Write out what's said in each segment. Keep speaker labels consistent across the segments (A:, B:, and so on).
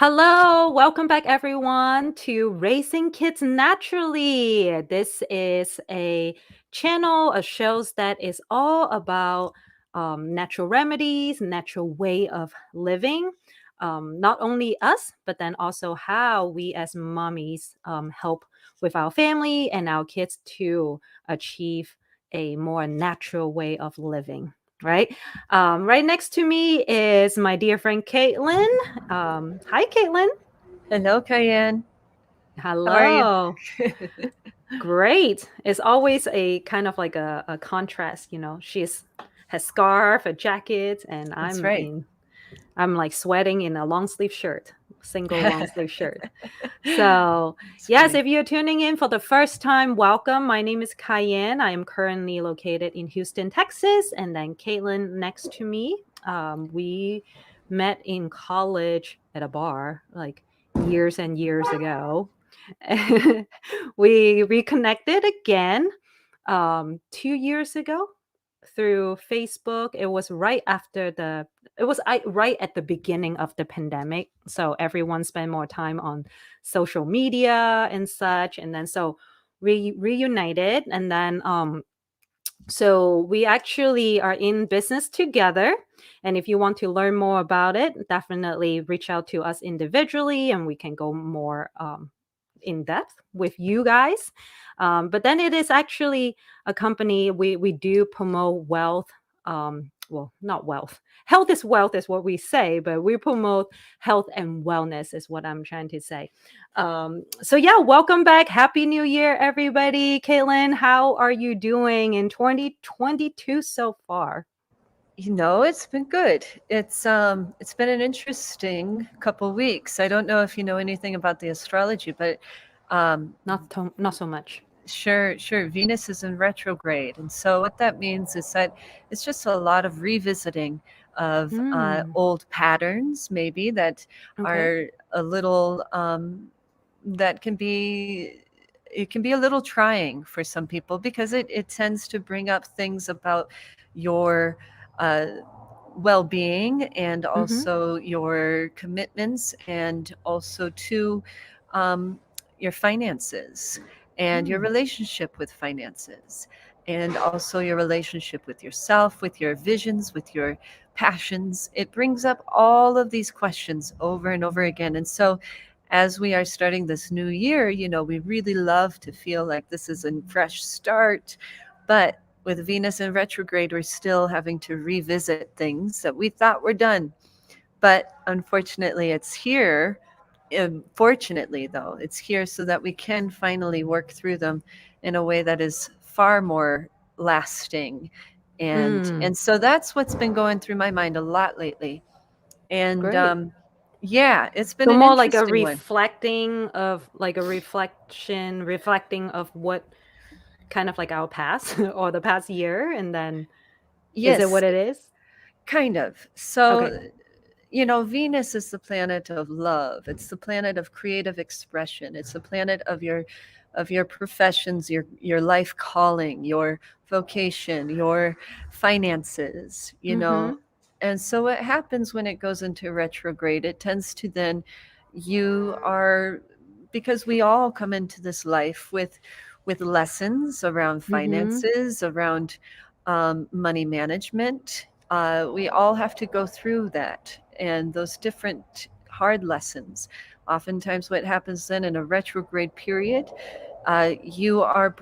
A: Hello, welcome back everyone to Raising Kids Naturally. This is a channel, a shows that is all about natural remedies, natural way of living. Not only us, but then also how we as mommies help with our family and our kids to achieve a more natural way of living. Right. Right next to me is my dear friend Caitlin. Hi, Caitlin.
B: Hello, Kaiyan. How are you?
A: Hello. Great. It's always a kind of like a contrast, She's has scarf, a jacket, and
B: That's right.
A: I'm like sweating in a long sleeve shirt, single long sleeve shirt. So,
B: It's
A: yes,
B: funny.
A: if you're tuning in for the first time, welcome. My name is Kaiyan. I am currently located in Houston, Texas, and then Caitlin next to me. We met in college at a bar like years and years ago. We reconnected again 2 years ago through Facebook. It was right after right at the beginning of the pandemic. So everyone spent more time on social media and such. And then so reunited. And then so we actually are in business together. And if you want to learn more about it, definitely reach out to us individually and we can go more in depth with you guys. But then it is actually a company we do promote wealth. Well, not wealth. Health is wealth, is what we say, but we promote health and wellness, is what I'm trying to say. So yeah, welcome back. Happy New Year, everybody. Caitlin, how are you doing in 2022 so far?
B: It's been good. It's been an interesting couple weeks. I don't know if you know anything about the astrology, but um,
A: Not so much.
B: sure. Venus is in retrograde, and so what that means is that it's just a lot of revisiting of
A: Hmm.
B: old patterns, maybe that
A: Okay.
B: are a little that can be it can be a little trying for some people because it tends to bring up things about your uh, well-being and
A: Mm-hmm.
B: also your commitments and also to um, your finances and your
A: Mm.
B: relationship with finances and also your relationship with yourself, with your visions, with your passions. It brings up all of these questions over and over again. And so as we are starting this new year, we really love to feel like this is a fresh start. But with Venus in retrograde, we're still having to revisit things that we thought were done. But unfortunately, it's here. Fortunately, though, it's here so that we can finally work through them in a way that is far more lasting. And
A: Mm.
B: so that's what's been going through my mind a lot lately. And
A: Great.
B: yeah, it's been
A: So
B: an
A: more like a
B: interesting one.
A: reflecting of like a reflecting of what kind of like our past or the past year, and then is it
B: Yes,
A: what it is?
B: kind of. So
A: Okay.
B: Venus is the planet of love. It's the planet of creative expression. It's the planet of your professions, your life calling, your vocation, your finances,
A: Mm-hmm.
B: And so what happens when it goes into retrograde, it tends to then you are because we all come into this life with lessons around
A: Mm-hmm.
B: finances, around money management. We all have to go through that and those different hard lessons. Oftentimes, what happens then in a retrograde period, you are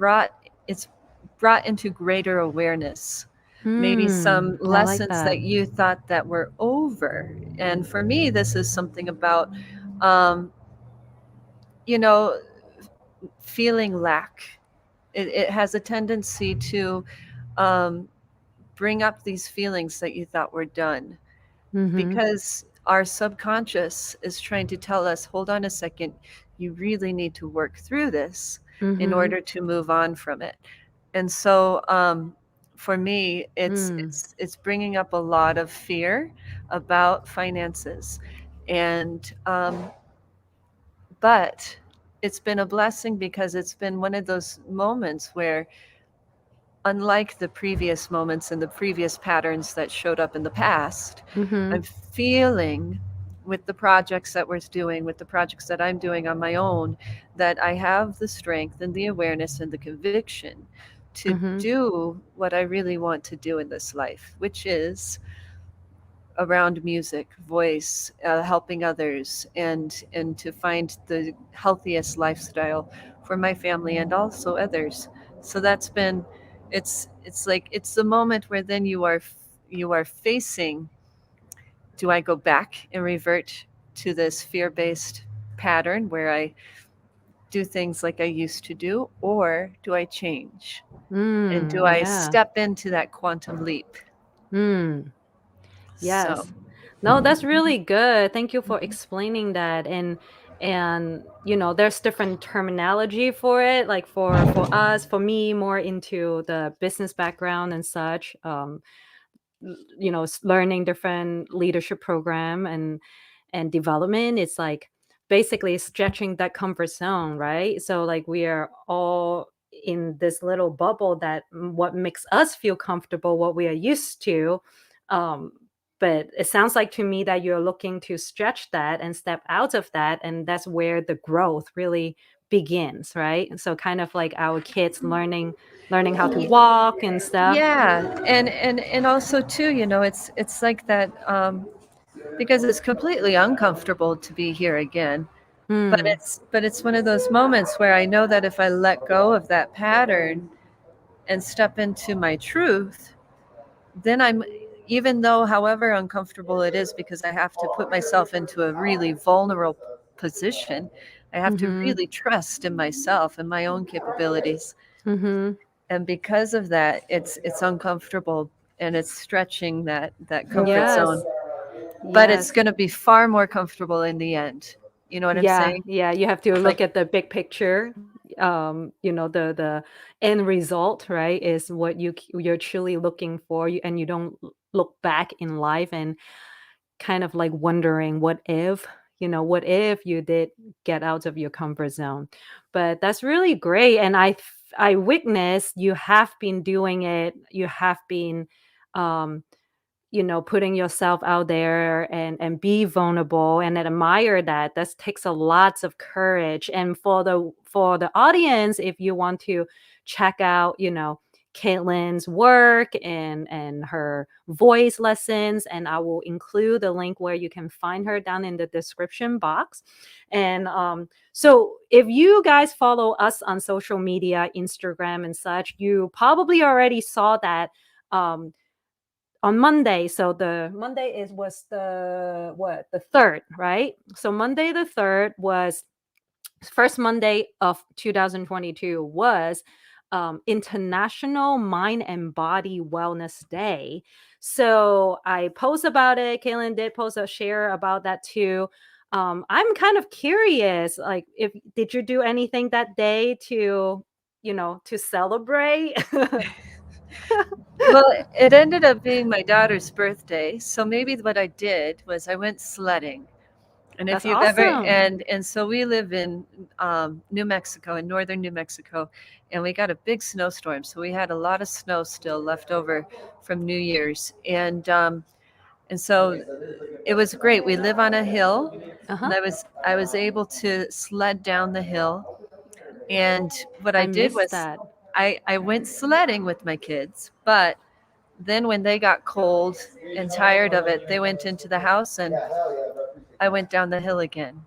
B: it's brought into greater awareness. Maybe
A: Hmm.
B: some
A: I like
B: lessons
A: that.
B: that you thought that were over. And for me, this is something about, um, you know, feeling lack. It has a tendency to um, bring up these feelings that you thought were done
A: Mm-hmm.
B: because our subconscious is trying to tell us, hold on a second, you really need to work through this in
A: Mm-hmm.
B: order to move on from it. And so for me, it's
A: Mm.
B: it's it's bringing up a lot of fear about finances, and but it's been a blessing because it's been one of those moments where, unlike the previous moments and the previous patterns that showed up in the past,
A: Mm-hmm.
B: I'm feeling with the projects that we're doing, with the projects that I'm doing on my own, that I have the strength and the awareness and the conviction to
A: Mm-hmm.
B: do what I really want to do in this life, which is around music, voice, helping others, and to find the healthiest lifestyle for my family and also others. So that's been, it's like it's the moment where then you are facing, do I go back and revert to this fear-based pattern where I do things like I used to do, or do I change? And do I
A: Yeah.
B: step into that quantum leap?
A: Mm.
B: So,
A: Yes. No, that's
B: mhm,
A: really good. Thank you for
B: mhm.
A: explaining that. And there's different terminology for it. Like for us, for me, more into the business background and such. Learning different leadership program and development, it's like basically stretching that comfort zone, right? So like we are all in this little bubble that what makes us feel comfortable, what we are used to. um but it sounds like to me that you're looking to stretch that and step out of that, and that's where the growth really begins, right? So kind of like our kids learning how to walk and stuff.
B: Yeah, and also too, it's like that, because it's completely uncomfortable to be here again. But
A: Hmm.
B: it's one of those moments where I know that if I let go of that pattern and step into my truth, then I'm, even though however uncomfortable it is, because I have to put myself into a really vulnerable position, I have to
A: Mhm.
B: really trust in myself and my own capabilities.
A: Mhm.
B: And because of that, it's uncomfortable, and it's stretching that comfort zone,
A: Yes.
B: but it's
A: Yes.
B: going to be far more comfortable in the end. You know what I'm
A: Yeah,
B: saying?
A: yeah, you have to
B: Like,
A: look at the big picture. The end result, right, is what you're truly looking for, and you don't look back in life and kind of like wondering what if you did get out of your comfort zone. But that's really great, and I witnessed you have been doing it. You have been um putting yourself out there and be vulnerable, and I admire that. That takes a lots of courage. And for the audience, if you want to check out Caitlin's work and her voice lessons, and I will include the link where you can find her down in the description box. And so if you guys follow us on social media, Instagram and such, you probably already saw that um on Monday. So the Monday is was the what the third, right? So Monday the third was first Monday of 2022 was International Mind and Body Wellness Day. So I post about it. Kaylin did post a share about that too. I'm kind of curious, like, if did you do anything that day to celebrate?
B: well, it ended up being my daughter's birthday, so maybe what I did was I went sledding. And if
A: That's
B: you've ever,
A: awesome.
B: and so we live in New Mexico, in northern New Mexico, and we got a big snowstorm. So we had a lot of snow still left over from New Year's, and so it was great. We live on a hill, and
A: Uh-huh.
B: I was able to sled down the hill. And what I
A: I
B: did
A: missed
B: was
A: that.
B: I went sledding with my kids, but then when they got cold and tired of it, they went into the house, and I went down the hill again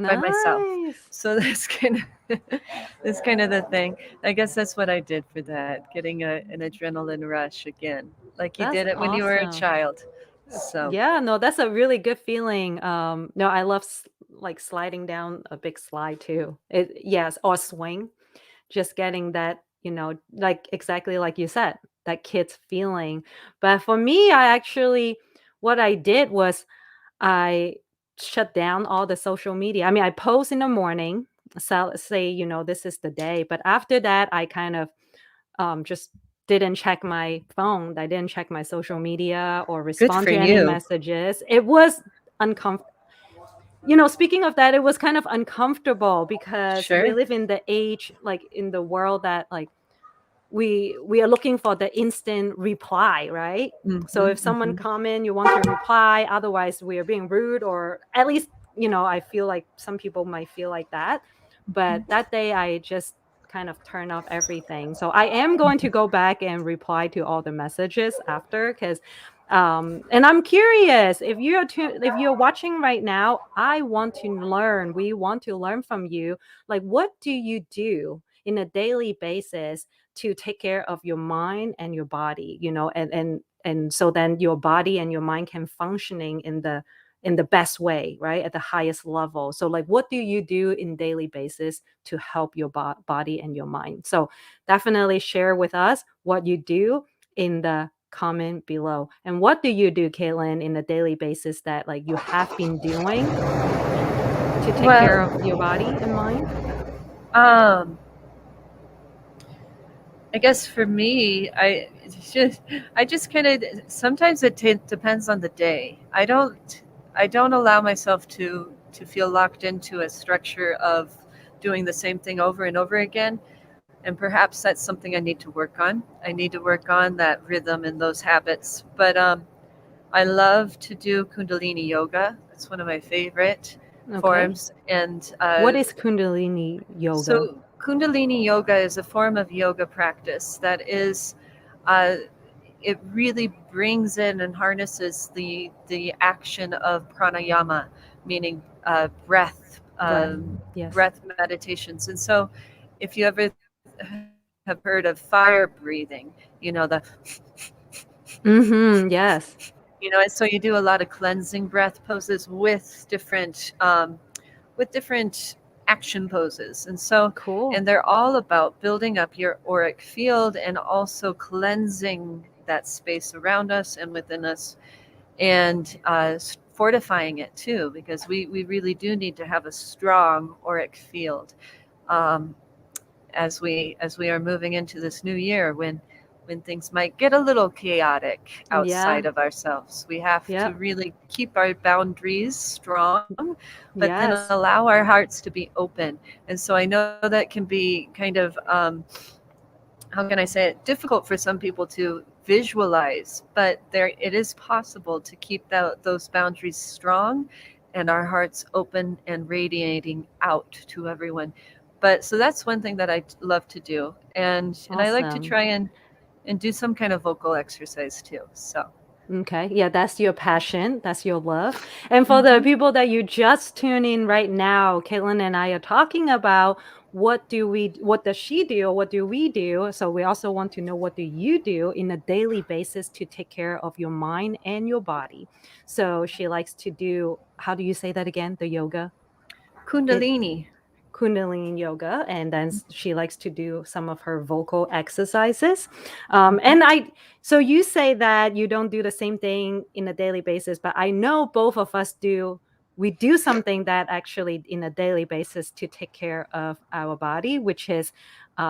B: by myself.
A: Nice.
B: So that's that's kind of the thing. I guess that's what I did for that, getting an adrenaline rush again, like you
A: That's
B: did it when you were a
A: awesome.
B: child. So
A: Yeah, no, that's a really good feeling. No, I love like sliding down a big slide too. Yes, or swing. Just getting that, like exactly like you said, that kid's feeling. But for me, what I did was I shut down all the social media. I mean, I post in the morning, so say, this is the day. But after that, I kind of just didn't check my phone. I didn't check my social media or
B: good
A: respond
B: for
A: to any
B: you.
A: messages. It was uncomfortable. Speaking of that, it was kind of uncomfortable because we
B: Sure.
A: live in the age, like in the world that like we are looking for the instant reply, right? So if someone
B: Mhm.
A: comment, you want to reply, otherwise we are being rude, or at least, I feel like some people might feel like that. But that day I just kind of turn off everything. So I am going to go back and reply to all the messages after, because and I'm curious, if you're watching right now, I want to learn. We want to learn from you. Like, what do you do in a daily basis to take care of your mind and your body, and so then your body and your mind can functioning in the best way, right, at the highest level. So like, what do you do in daily basis to help your body and your mind? So definitely share with us what you do in the comment below. And what do you do, Caitlin, in a daily basis that like you have been doing to take care of your
B: Well,
A: body and mind?
B: um, I guess for me, I just kind of sometimes depends on the day. I don't allow myself to feel locked into a structure of doing the same thing over and over again. And perhaps that's something I need to work on. I need to work on that rhythm and those habits. But I love to do Kundalini Yoga. It's one of my favorite
A: Okay.
B: forms. And
A: What is Kundalini yoga?
B: so, Kundalini Yoga is a form of yoga practice that is, uh, it really brings in and harnesses the action of pranayama, meaning
A: Breath. Yes.
B: breath meditations. And so, if you ever have heard of fire breathing, the
A: Mm-hmm. Yes.
B: and so you do a lot of cleansing breath poses with different action poses.
A: Cool.
B: And they're all about building up your auric field and also cleansing that space around us and within us, and fortifying it too, because we really do need to have a strong auric field, um, as we are moving into this new year, when things might get a little chaotic
A: Yeah.
B: outside of ourselves. We have to
A: Yep.
B: really keep our boundaries strong, but then
A: Yes.
B: allow our hearts to be open. And so I know that can be kind of, how can I say it, difficult for some people to visualize, but there it is possible to keep those boundaries strong and our hearts open and radiating out to everyone. But so that's one thing that I love to do, and I like to
A: Awesome.
B: try and do some kind of vocal exercise too. So
A: Okay. Yeah, that's your passion. That's your love. And for the
B: mhm.
A: people that you just tune in right now, Caitlin and I are talking about what does she do, or what do we do? So we also want to know, what do you do in a daily basis to take care of your mind and your body? So she likes to do, how do you say that again? The yoga? It
B: Kundalini.
A: Kundalini yoga, and then she likes to do some of her vocal exercises.
B: Mhm.
A: And so you say that you don't do the same thing in a daily basis, but I know both of us do. We do something that actually in a daily basis to take care of our body, which is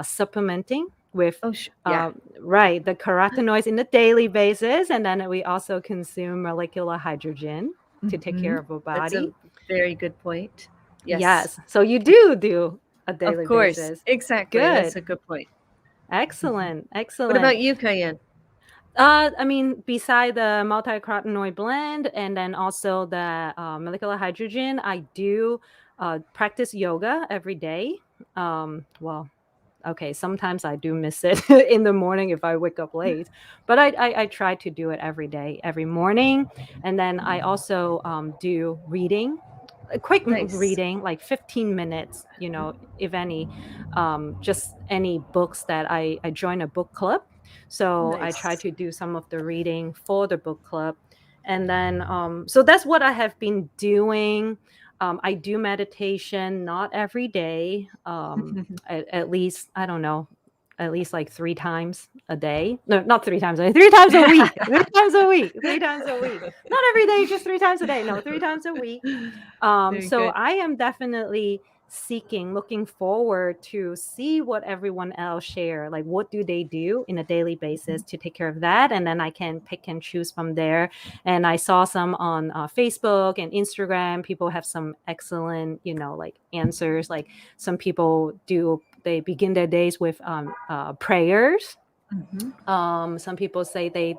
A: supplementing with
B: Oh, yeah.
A: right, the carotenoids in a daily basis, and then we also consume molecular hydrogen to take care
B: Hmm.
A: of our
B: That's a
A: body.
B: very good point. Yes,
A: Yes. So you do a
B: of
A: daily
B: course.
A: basis.
B: Exactly. That's
A: Good.
B: a good point. Mhm.
A: Excellent.
B: What
A: Excellent.
B: about you, Kaiyan?
A: I mean, beside the multi-carotenoid blend and then also the molecular hydrogen, I do practice yoga every day. Well, okay, sometimes I do miss it in the morning if I wake up late, but I try to do it every day, every morning. And then I also do reading, a quick
B: Nice.
A: reading, like 15 minutes, if any, just any books that I join a book club. So I try
B: Nice.
A: to do some of the reading for the book club. And then, so that's what I have been doing. I do meditation, not every day, at least, I don't know, at least like 3 times a day. No, not 3 times a day, 3 times a week, 3 times a week, 3 times a week. Not every day, just 3 times a day. No, 3 times a week.
B: Very
A: So
B: good.
A: I am definitely seeking, looking forward to see what everyone else share. Like, what do they do in a daily basis to take care of that? And then I can pick and choose from there. And I saw some on Facebook and Instagram. People have some excellent, like answers. Like some people they begin their days with prayers.
B: Mhm.
A: Some people say they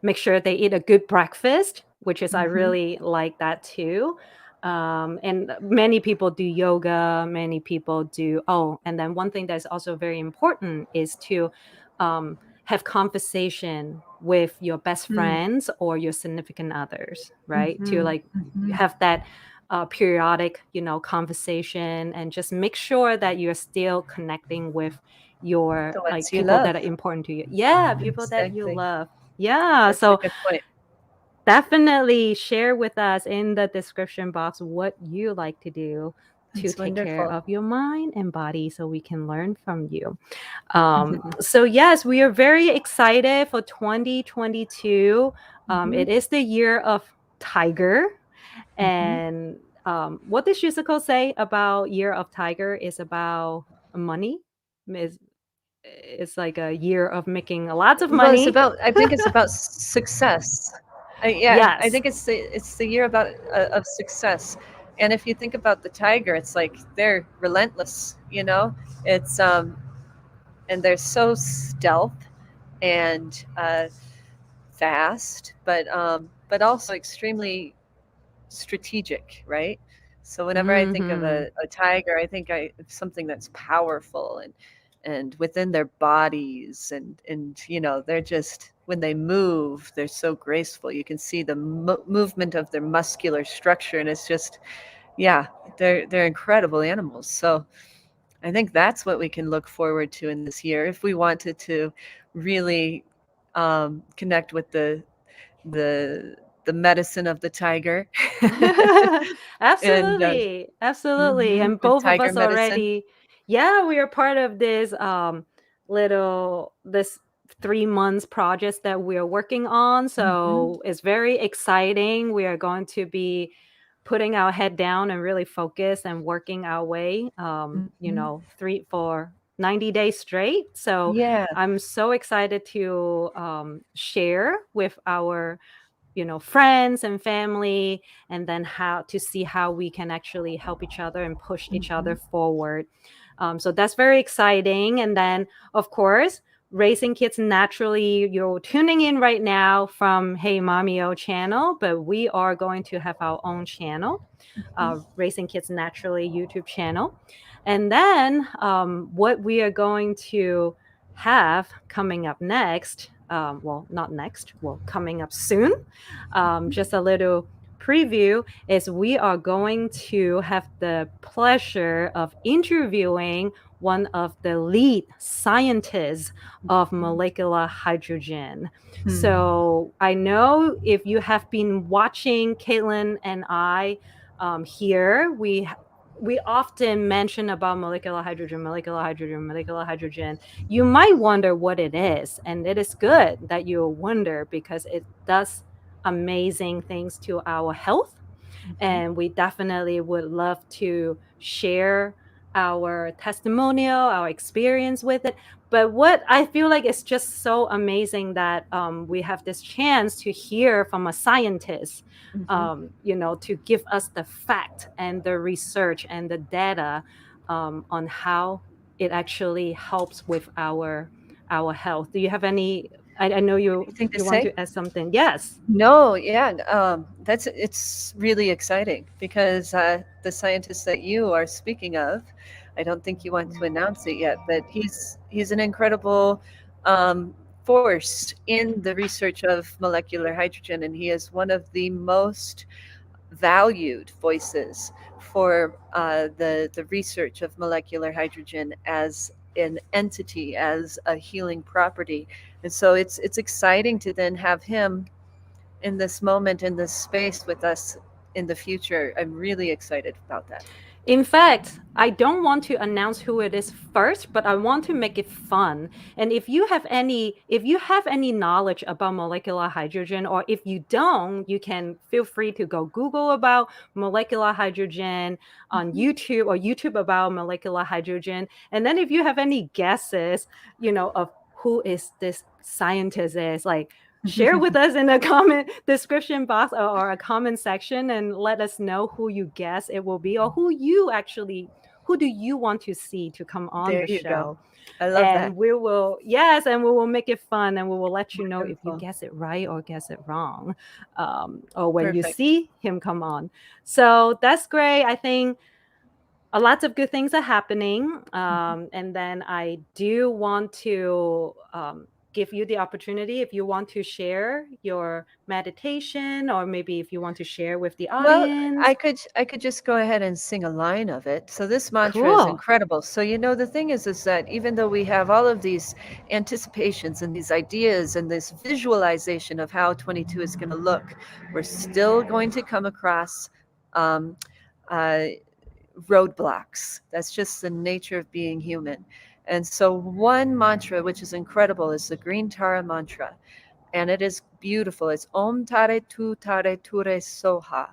A: make sure they eat a good breakfast, which is I
B: Mhm.
A: really like that too. And many people do yoga. Many people do. Oh, and then one thing that's also very important is to have conversation with your best
B: Mm.
A: friends or your significant others, right? To
B: Mhm.
A: like
B: Mhm.
A: have that periodic, conversation, and just make sure that you're still connecting with your
B: The
A: like
B: ones you
A: people
B: love.
A: that are important to you. Yeah, people that you
B: Exactly.
A: love. Yeah.
B: That's a
A: So
B: good point.
A: definitely share with us in the description box what you like to do to
B: It's
A: take care
B: wonderful.
A: of your mind and body so we can learn from you. So yes, we are very excited for 2022.
B: Mhm.
A: It is the year of tiger.
B: Mhm.
A: And what did Shizuko say about Year of Tiger is about money? Is it's like a year of making lots of
B: Well, it's
A: money.
B: about. I think it's about success. Yeah, I
A: Yes.
B: think it's the year about of success. And if you think about the tiger, it's like they're relentless. It's and they're so stealth and fast, but also extremely strategic, right? So whenever I think of
A: Mhm.
B: a tiger, I think of something that's powerful and within their bodies, and they're just, when they move, they're so graceful. You can see the movement of their muscular structure, and it's just, yeah, they're incredible animals. So I think that's what we can look forward to in this year if we wanted to really connect with the the medicine of the tiger. And
A: Absolutely. Absolutely. And
B: with
A: both of
B: tiger
A: us
B: medicine.
A: already, yeah, we are part of this this 3 months project that we are working on.
B: Hmm.
A: So it's very exciting. We are going to be putting our head down and really focus and working our way
B: Hmm.
A: three for 90 days straight. So
B: Yeah.
A: I'm so excited to share with our friends and family, and then how to see how we can actually help each other and push each
B: Hmm.
A: other forward. So that's very exciting. And then, of course, raising kids naturally, you're tuning in right now from Hey Mommy-O channel, but we are going to have our own channel, Raising Kids Naturally YouTube channel. And then what we are going to have coming up next, well, not next, well, coming up soon, just a little preview, is we are going to have the pleasure of interviewing one of the lead scientists of molecular hydrogen.
B: Hmm.
A: So I know if you have been watching Caitlin and I here, we often mention about molecular hydrogen, molecular hydrogen, molecular hydrogen. You might wonder what it is, and it is good that you wonder because it does amazing things to our health.
B: Hmm.
A: And we definitely would love to share our testimonial, our experience with it. But what I feel like is just so amazing that we have this chance to hear from a scientist,
B: Hmm.
A: to give us the fact and the research and the data on how it actually helps with our health. Do you have any? I know you
B: Anything to
A: you want
B: say?
A: to add something. Yes.
B: No, yeah, it's really exciting because the scientist that you are speaking of, I don't think you want to announce it yet, but he's an incredible force in the research of molecular hydrogen, and he is one of the most valued voices for the research of molecular hydrogen as an entity, as a healing property. And so it's exciting to then have him in this moment, in this space with us in the future. I'm really excited about that.
A: In fact, I don't want to announce who it is first, but I want to make it fun. And if you have any knowledge about molecular hydrogen, or if you don't, you can feel free to go Google about molecular hydrogen on
B: Mhm.
A: YouTube, or YouTube about molecular hydrogen. And then if you have any guesses, of who is this scientist is, like, share with us in the comment description box, or a comment section, and let us know who you guess it will be, or who do you want to see to come on
B: There
A: the
B: you go.
A: show.
B: I love that.
A: And we will make it fun, and we will let you know if you
B: Wonderful.
A: guess it right or guess it wrong, or when you
B: Perfect.
A: see him come on. So that's great. I think a lots of good things are happening.
B: Mhm.
A: And then I do want to give you the opportunity, if you want to share your meditation, or maybe if you want to share with the
B: Well,
A: audience.
B: I could just go ahead and sing a line of it. So this mantra is
A: Cool.
B: incredible. So the thing is that even though we have all of these anticipations and these ideas and this visualization of how 22 is going to look, we're still going to come across um, uh, roadblocks. That's just the nature of being human. And so one mantra which is incredible is the Green Tara mantra, and it is beautiful. It's Om Tare Tu Tare Ture Soha.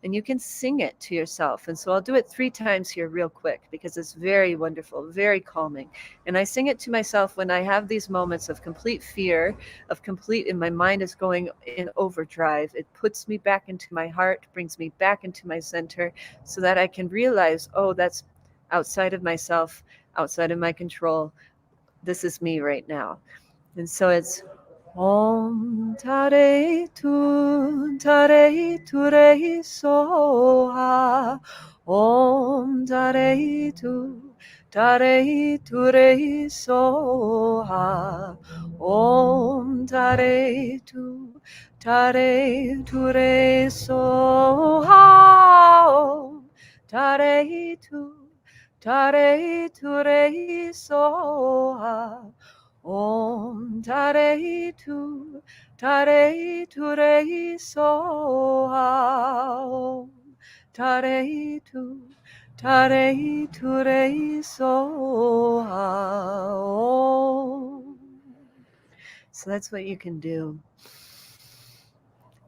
B: And you can sing it to yourself. And so I'll do it 3 times here, real quick, because it's very wonderful, very calming. And I sing it to myself when I have these moments of complete fear, and my mind is going in overdrive. It puts me back into my heart, brings me back into my center, so that I can realize, oh, that's outside of myself, outside of my control. This is me right now. And so it's Om Tare tu re soha. Om Tare tu re soha. Om Tare tu re soha. Om Tare tu re soha. Om Tare tu re soha. Om Tare tu re soha. Om. So that's what you can do,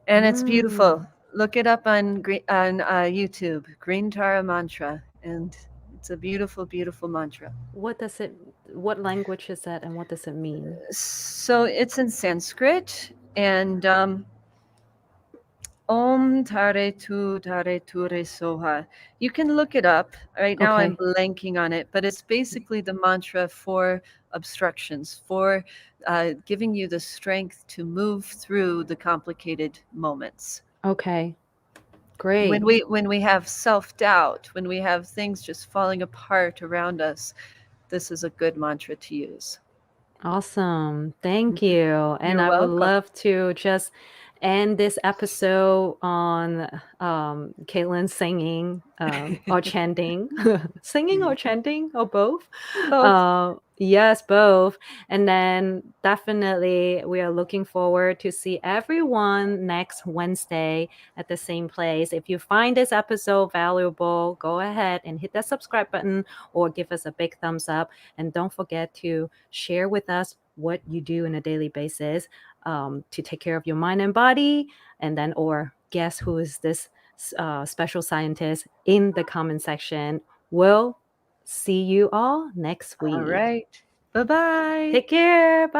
B: and it's beautiful.
A: Mm.
B: Look it up on YouTube, Green Tara mantra, and it's a beautiful, beautiful mantra.
A: what does it what language is that, and what does it mean?
B: So it's in Sanskrit, and Om Tare Tu Re Soha. You can look it up. Right now I'm
A: Okay.
B: blanking on it, but it's basically the mantra for obstructions, for giving you the strength to move through the complicated moments.
A: Okay. Great.
B: When we have self-doubt, when we have things just falling apart around us, this is a good mantra to use.
A: Awesome. Thank
B: Mhm.
A: you. And
B: You're
A: I would
B: welcome.
A: love to just end this episode on Caitlin singing, or chanting. Singing or chanting, or both.
B: Both.
A: Yes, both. And then definitely we are looking forward to see everyone next Wednesday at the same place. If you find this episode valuable, go ahead and hit that subscribe button, or give us a big thumbs up. And don't forget to share with us what you do on a daily basis, to take care of your mind and body. And then, or guess who is this special scientist in the comment section. We'll see you all next
B: All
A: week.
B: right. Bye-bye.
A: Take care. Bye.